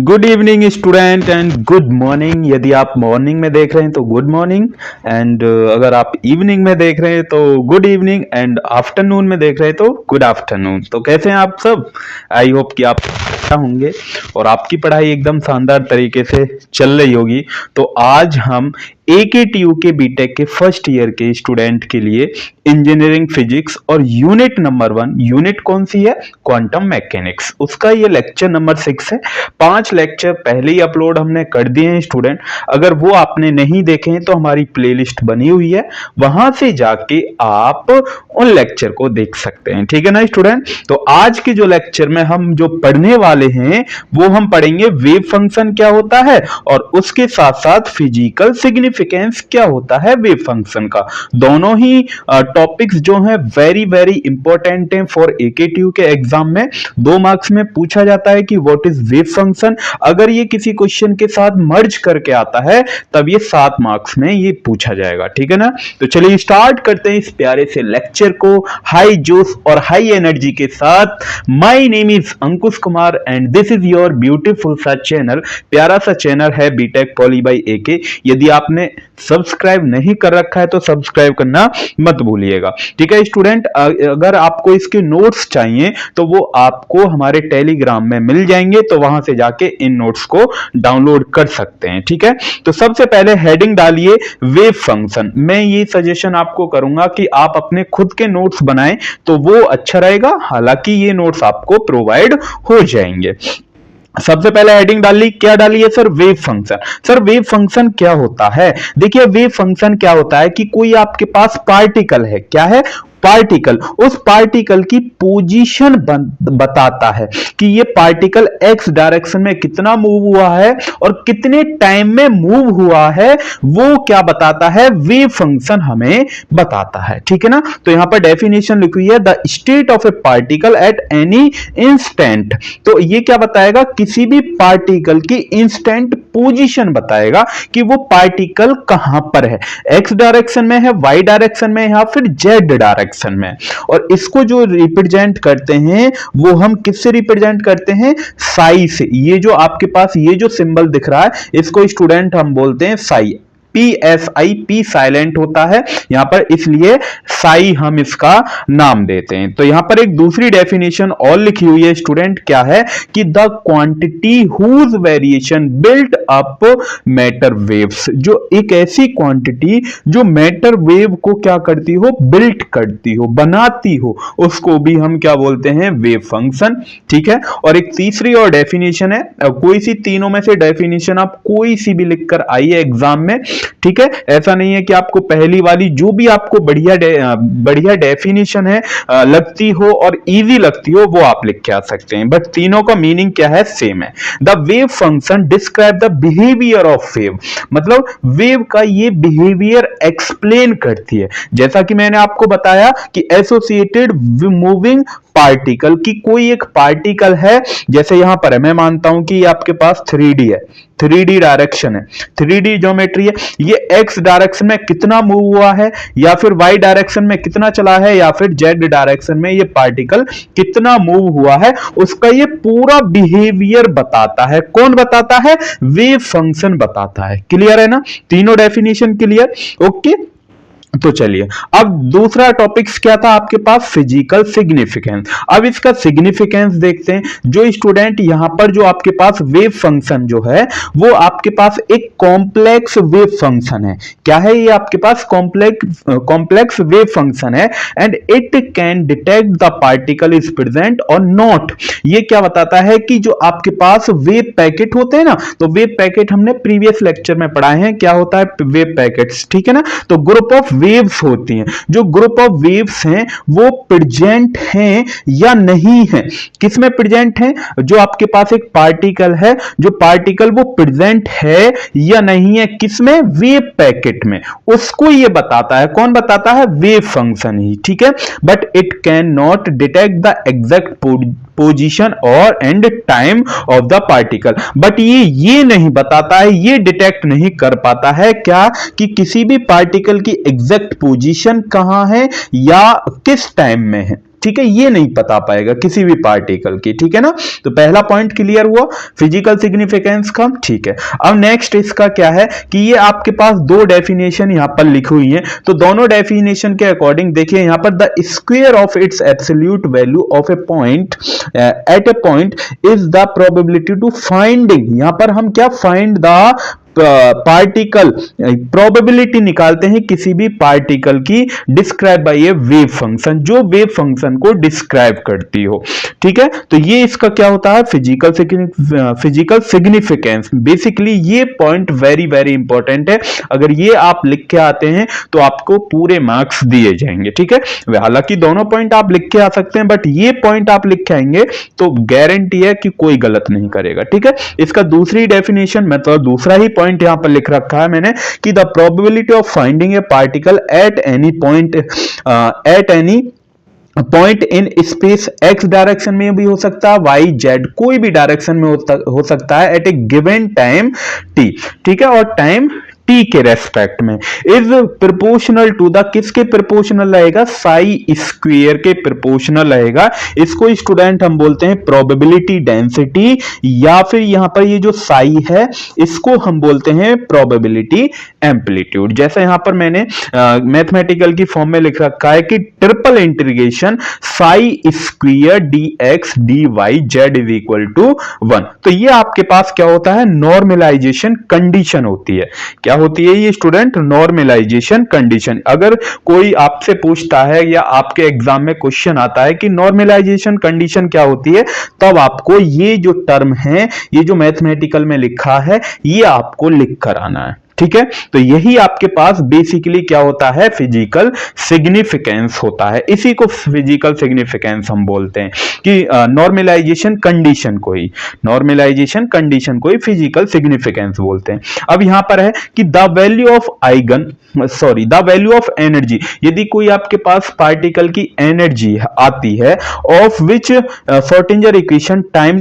Good evening student and good morning. यदि आप morning में देख रहे हैं तो गुड मॉर्निंग, एंड अगर आप इवनिंग में देख रहे हैं तो गुड इवनिंग, एंड आफ्टरनून में देख रहे हैं तो गुड आफ्टरनून। तो कैसे हैं आप सब? आई होप कि आप अच्छा होंगे और आपकी पढ़ाई एकदम शानदार तरीके से चल रही होगी। तो आज हम AKTU के बीटेक के फर्स्ट ईयर के स्टूडेंट के लिए इंजीनियरिंग फिजिक्स और यूनिट नंबर 1, यूनिट कौन सी है? क्वांटम मैकेनिक्स, उसका ये लेक्चर नंबर 6 है। 5 लेक्चर पहले ही अपलोड हमने कर दिए हैं स्टूडेंट। अगर वो आपने नहीं देखे हैं तो हमारी प्लेलिस्ट बनी हुई है, वहां से जाके आप उन लेक्चर को देख सकते हैं। ठीक है ना स्टूडेंट? तो आज के जो लेक्चर में हम जो पढ़ने वाले हैं वो हम पढ़ेंगे वेव फंक्शन क्या होता है, और उसके साथ साथ फिजिकल सिग्निफिकेंस क्या होता है वेव फंक्शन का। दोनों ही टॉपिक्स जो हैं वेरी वेरी इंपॉर्टेंट हैं फॉर AKTU के एग्जाम में। 2 मार्क्स में पूछा जाता है कि व्हाट इज वेव फंक्शन। अगर ये किसी क्वेश्चन के साथ मर्ज करके आता है तब ये 7 मार्क्स में ये पूछा जाएगा। ठीक है ना? तो चलिए स्टार्ट करते हैं इस प्यारे से लेक्चर को हाई जोश और हाई एनर्जी के साथ। My name is Ankush Kumar and this is your beautiful सा चैनल। प्यारा सा चैनल है बीटेक पॉली बाई AK। यदि आपने सब्सक्राइब नहीं कर रखा है तो सब्सक्राइब करना मत भूलिएगा। ठीक है स्टूडेंट? अगर आपको इसके नोट्स चाहिए तो वो आपको हमारे टेलीग्राम में मिल जाएंगे, तो वहां से जाके इन नोट्स को डाउनलोड कर सकते हैं। ठीक है? तो सबसे पहले हेडिंग डालिए वेव फंक्शन। मैं ये सजेशन आपको करूंगा कि आप अपने खुद के नोट्स बनाएं तो वो अच्छा रहेगा, हालांकि ये नोट्स आपको प्रोवाइड हो जाएंगे। सबसे पहले हेडिंग डाली, क्या डाली है sir? Wave function. Sir wave function क्या होता है? देखिए वेव फंक्शन क्या होता है कि कोई आपके पास पार्टिकल है, क्या है? पार्टिकल। उस पार्टिकल की पोजीशन बताता है कि ये पार्टिकल एक्स डायरेक्शन में कितना मूव हुआ है और कितने टाइम में मूव हुआ है, वो क्या बताता है? वेव फंक्शन हमें बताता है। ठीक है ना? तो यहां पर डेफिनेशन लिखी हुई है, the state of A particle at any instant. तो ये क्या बताएगा? किसी भी पार्टिकल की इंस्टेंट पोजीशन बताएगा कि वो पार्टिकल कहां पर है, एक्स डायरेक्शन में है, वाई डायरेक्शन में, या फिर जेड डायरेक्शन में। और इसको जो रिप्रेजेंट करते हैं वो हम किससे रिप्रेजेंट करते हैं? साई से। ये जो आपके पास ये जो सिंबल दिख रहा है इसको स्टूडेंट हम बोलते हैं साई। PSI, P साइलेंट होता है यहां पर, इसलिए साई हम इसका नाम देते हैं। तो यहां पर एक दूसरी डेफिनेशन और लिखी हुई है स्टूडेंट, क्या है? कि the quantity whose variation built up matter waves. जो एक ऐसी क्वांटिटी जो मैटर वेव को क्या करती हो? बिल्ट करती हो, बनाती हो, उसको भी हम क्या बोलते हैं? Wave function. ठीक है? और एक तीसरी और डेफिनेशन है, कोई सी तीनों में से डेफिनेशन आप कोई सी भी लिखकर आइए एग्जाम में। ठीक है? ऐसा नहीं है कि आपको पहली वाली जो भी आपको बढ़िया डेफिनेशन है लगती हो और इजी लगती हो वो आप लिख के आ सकते हैं, बट तीनों का मीनिंग क्या है? सेम है। The wave function describe the behaviour of wave. मतलब वेव का ये बिहेवियर एक्सप्लेन करती है। जैसा कि मैंने आपको बताया कि एसोसिएटेड मूविंग पार्टिकल, की कोई एक पार्टिकल है, जैसे यहां पर है, मैं मानता हूं कि आपके पास 3D है, 3D डायरेक्शन है, 3D ज्योमेट्री है, ये एक्स डायरेक्शन में कितना मूव हुआ है, या फिर वाई डायरेक्शन में कितना चला है, या फिर जेड डायरेक्शन में ये पार्टिकल कितना मूव हुआ है, उसका ये पूरा बिहेवियर बताता है। कौन बताता है? वेव फंक्शन बताता है। क्लियर है ना? तीनों डेफिनेशन क्लियर? ओके। तो चलिए अब दूसरा टॉपिक्स क्या था आपके पास? Physical significance. अब इसका सिग्निफिकेंस देखते हैं। जो स्टूडेंट यहां पर जो आपके पास वेव फंक्शन जो है वो आपके पास एक कॉम्प्लेक्स वेव फंक्शन है। क्या है ये? आपके पास कॉम्प्लेक्स वेव फंक्शन है, and it can detect the particle is present और नॉट। ये क्या बताता है कि जो आपके पास वेव पैकेट होते हैं ना, तो वेव पैकेट हमने प्रीवियस लेक्चर में पढ़ाए हैं, क्या होता है वेव पैकेट्स। ठीक है ना? तो ग्रुप ऑफ वेव्स होती हैं। जो ग्रुप ऑफ वेव्स हैं वो प्रेजेंट हैं या नहीं है? किसमें प्रेजेंट हैं? जो आपके पास एक पार्टिकल है, जो पार्टिकल वो प्रेजेंट है या नहीं है, किसमें? वेव पैकेट में। उसको ये बताता है। कौन बताता है? वेव फंक्शन ही। ठीक है? But it can not detect the exact position और and time of the particle. But ये नहीं बताता है, ये डिटेक्ट नहीं कर पाता है क्या? कि किसी भी पार्टिकल की एग्जैक्ट पोजीशन कहां है या किस टाइम में है। ठीक है, ये नहीं पता पाएगा किसी भी पार्टिकल की, ठीक है ना। तो पहला पॉइंट क्लियर हुआ फिजिकल सिग्निफिकेंस का, ठीक है। अब नेक्स्ट इसका क्या है कि ये आपके पास दो डेफिनेशन यहां पर लिखी हुई है, तो दोनों डेफिनेशन के अकॉर्डिंग देखिए यहां पर the square of its absolute value of a point at a point is the probability to finding, यहां पर हम क्या फाइंड द पार्टिकल प्रोबेबिलिटी निकालते हैं किसी भी पार्टिकल की describe by A wave function, जो वेव फंक्शन को डिस्क्राइब करती हो, ठीक है। तो ये इसका क्या होता है फिजिकल सिग्निफिकेंस। बेसिकली ये पॉइंट वेरी वेरी इंपॉर्टेंट है, अगर ये आप लिख के आते हैं तो आपको पूरे मार्क्स दिए जाएंगे, ठीक है। हालांकि दोनों पॉइंट आप लिख के आ सकते हैं, बट ये पॉइंट आप लिख के आएंगे तो गारंटी है कि कोई गलत नहीं करेगा, ठीक है। इसका दूसरी डेफिनेशन मतलब दूसरा ही पॉइंट यहां पर लिख रखा है मैंने कि the probability of finding A particle at any point in space x direction में भी हो सकता है, वाई जेड कोई भी डायरेक्शन में हो सकता है एट ए गिवन टाइम टी, ठीक है। और टाइम टी के रेस्पेक्ट में इज प्रोपोर्शनल टू द किसके प्रोपोर्शनल रहेगा, साई स्क्वायर के प्रोपोर्शनल रहेगा। इसको स्टूडेंट हम बोलते हैं प्रोबेबिलिटी डेंसिटी, या फिर यहां पर ये जो साई है इसको हम बोलते हैं प्रोबेबिलिटी एम्पलीट्यूड। जैसे यहां पर मैंने मैथमेटिकल की फॉर्म में लिख रखा है कि triple integration psi square d x d y z is equal to 1। तो ये आपके पास क्या होता है, नॉर्मलाइजेशन कंडीशन होती है। क्या होती है ये स्टूडेंट, नॉर्मलाइजेशन कंडीशन। अगर कोई आपसे पूछता है या आपके एग्जाम में क्वेश्चन आता है कि नॉर्मलाइजेशन कंडीशन क्या होती है, तब आपको ये जो टर्म है, ये जो मैथमेटिकल में लिखा है, ये आपको लिख कर आना है, ठीक है। तो यही आपके पास बेसिकली क्या होता है, फिजिकल सिग्निफिकेंस होता है। इसी को फिजिकल सिग्निफिकेंस हम बोलते हैं कि नॉर्मलाइजेशन कंडीशन को ही फिजिकल सिग्निफिकेंस बोलते हैं। अब यहां पर है कि द वैल्यू ऑफ एनर्जी, यदि कोई आपके पास पार्टिकल की एनर्जी आती है of which Schrodinger equation time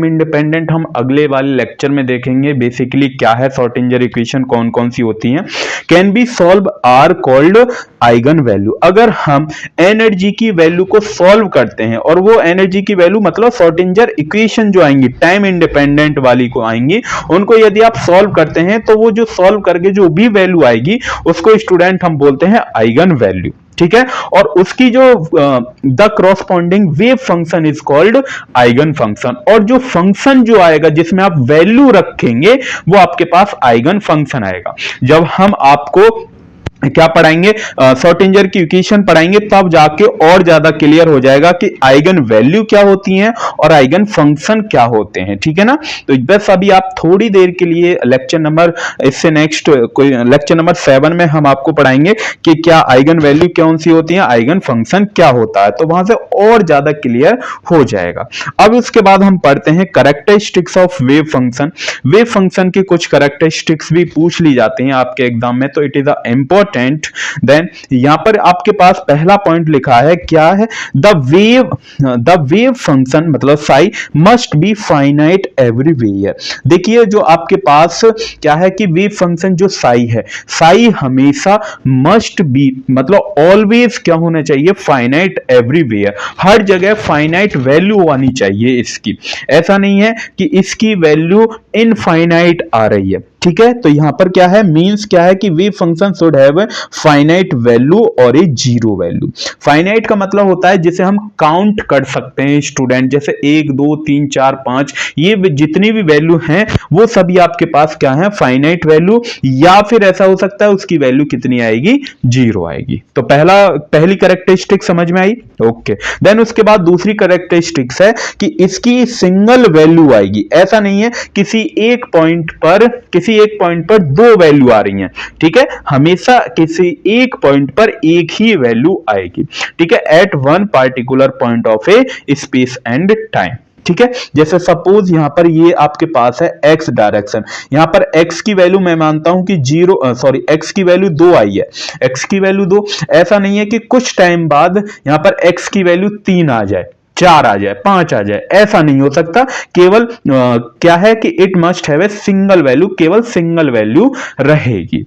independent हम अगले वाले लेक्चर में देखेंगे बेसिकली क्या है श्रोडिंगर इक्वेशन, कौन कौन सी होती हैं, can be solve are called eigen value. अगर हम एनर्जी की वैल्यू को सॉल्व करते हैं और वो एनर्जी की वैल्यू मतलब श्रोडिंगर इक्वेशन जो आएंगी टाइम इंडिपेंडेंट वाली को आएंगी, उनको यदि आप सॉल्व करते हैं तो वो जो सॉल्व करके जो भी वैल्यू आएगी उसको स्टूडेंट हम बोलते हैं आइगन वैल्यू, ठीक है। और उसकी जो the corresponding wave function is called eigen function, और जो फंक्शन जो आएगा जिसमें आप वैल्यू रखेंगे वो आपके पास आइगन फंक्शन आएगा। जब हम आपको क्या पढ़ाएंगे, श्रोडिंगर की इक्वेशन पढ़ाएंगे, तब जाके और ज्यादा क्लियर हो जाएगा कि आइगन वैल्यू क्या होती हैं और आइगन फंक्शन क्या होते हैं, ठीक है ना। तो बस अभी आप थोड़ी देर के लिए लेक्चर नंबर इससे नेक्स्ट कोई लेक्चर नंबर 7 में हम आपको pढ़ाएंगे कि क्या आइगन वैल्यू कौन सी होती है, आइगन फंक्शन क्या होता है, तो वहां से और ज्यादा क्लियर हो जाएगा। अब उसके बाद हम पढ़ते हैं characteristics of wave function. Wave function की कुछ कैरेक्टरिस्टिक्स भी पूछ ली जाती हैं आपके एग्जाम में, तो इट इज इंपॉर्टेंट। देन यहां पर आपके पास पहला पॉइंट लिखा है, क्या है, द वेव फंक्शन मतलब Sai must be finite everywhere. देखिए जो आपके पास क्या है कि वेव फंक्शन जो साई है, साई हमेशा मस्ट बी मतलब ऑलवेज क्या होना चाहिए, फाइनाइट एवरीवेयर, हर जगह फाइनाइट वैल्यू आनी चाहिए इसकी। ऐसा नहीं है कि इसकी वैल्यू इनफाइनाइट आ रही है, ठीक है। तो यहां पर क्या है, मींस क्या है कि wave function should have finite value और ए जीरो वैल्यू। फाइनाइट का मतलब होता है जिसे हम काउंट कर सकते हैं स्टूडेंट, जैसे 1 2 3 4 5 ये जितनी भी वैल्यू हैं वो सभी आपके पास क्या है, फाइनाइट वैल्यू, या फिर ऐसा हो सकता है उसकी वैल्यू कितनी आएगी, 0 आएगी। तो पहली कैरेक्टरिस्टिक समझ में आई, ओके। देन उसके बाद दूसरी कैरेक्टरिस्टिक्स है कि इसकी सिंगल वैल्यू आएगी। ऐसा नहीं है किसी एक पॉइंट पर 2 वैल्यू आ रही हैं, ठीक है, हमेशा किसी एक पॉइंट पर एक ही वैल्यू आएगी, ठीक है, at one particular point of a space and time, ठीक है। जैसे सपोज यहां पर ये आपके पास है एक्स डायरेक्शन, यहां पर एक्स की वैल्यू मैं मानता हूं कि एक्स की वैल्यू 2 आई है, एक्स की वैल्यू 2। ऐसा नहीं है कि कुछ टाइम बाद यहां पर एक्स की वैल्यू 3 आ जाए, 4 आ जाए, 5 आ जाए, ऐसा नहीं हो सकता। केवल क्या है कि it must have a single value, केवल सिंगल वैल्यू रहेगी।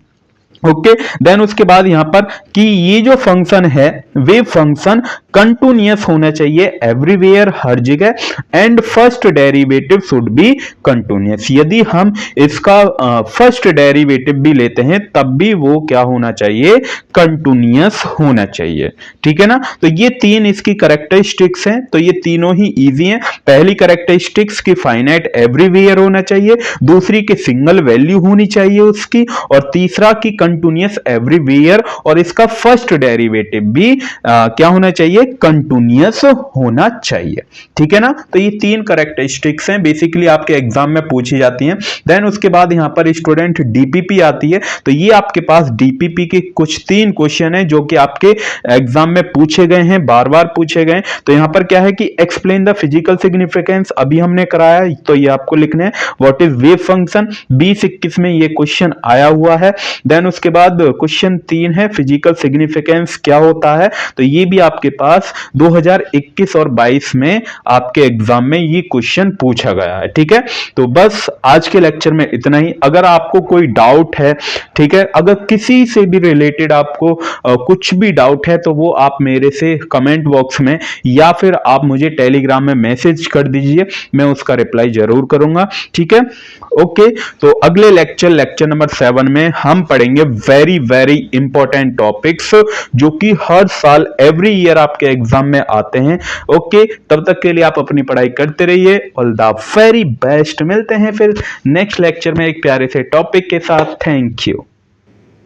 ओके देन उसके बाद यहां पर कि ये जो फंक्शन है वे फंक्शन कंटिन्यूअस होना चाहिए एवरीवेयर, हर जगह, and first derivative should be continuous. यदि हम इसका फर्स्ट डेरिवेटिव भी लेते हैं तब भी वो क्या होना चाहिए, कंटिन्यूअस होना चाहिए। ठीक है ना, तो ये तीन इसकी कैरेक्टरिस्टिक्स हैं, तो ये तीनों ही इजी हैं। पहली कैरेक्टरिस्टिक्स की फाइनाइट एवरीवेयर होना चाहिए, दूसरी की सिंगल वैल्यू होनी चाहिए उसकी, और तीसरा की कंटिन्यूअस एवरीवेयर, और इसका फर्स्ट डेरिवेटिव भी क्या होना चाहिए, कंटिन्यूअस होना चाहिए। ठीक है ना, तो ये तीन कैरेक्टरिस्टिक्स हैं, बेसिकली आपके एग्जाम में पूछी जाती हैं। देन उसके बाद यहां पर स्टूडेंट डीपीपी आती है, तो ये आपके पास डीपीपी के कुछ तीन क्वेश्चन हैं जो कि आपके एग्जाम में पूछे गए हैं, बार बार पूछे गए। तो यहां पर क्या है कि एक्सप्लेन द फिजिकल सिग्निफिकेंस अभी हमने कराया, तो ये आपको लिखना है। व्हाट इज वेव फंक्शन 2021 में ये क्वेश्चन आया हुआ है। देन उसके बाद क्वेश्चन 3 है फिजिकल सिग्निफिकेंस क्या होता है, तो ये भी आपके पास 2021 और 22 में आपके एग्जाम में ये क्वेश्चन पूछा गया है। ठीक है, तो बस आज के लेक्चर में इतना ही। अगर आपको कोई डाउट है, ठीक है, अगर किसी से भी रिलेटेड आपको कुछ भी डाउट है तो वो आप मेरे से कमेंट बॉक्स में या फिर आप मुझे टेलीग्राम में मैसेज कर दीजिए, मैं उसका रिप्लाई जरूर करूंगा। ठीक है, ओके। तो अगले लेक्चर नंबर 7 में हम पढ़ेंगे वेरी वेरी इंपॉर्टेंट टॉपिक्स जो कि हर साल एवरी ईयर आपके एग्जाम में आते हैं। ओके, तब तक के लिए आप अपनी पढ़ाई करते रहिए। All the very best. मिलते हैं फिर नेक्स्ट लेक्चर में एक प्यारे से टॉपिक के साथ। Thank you.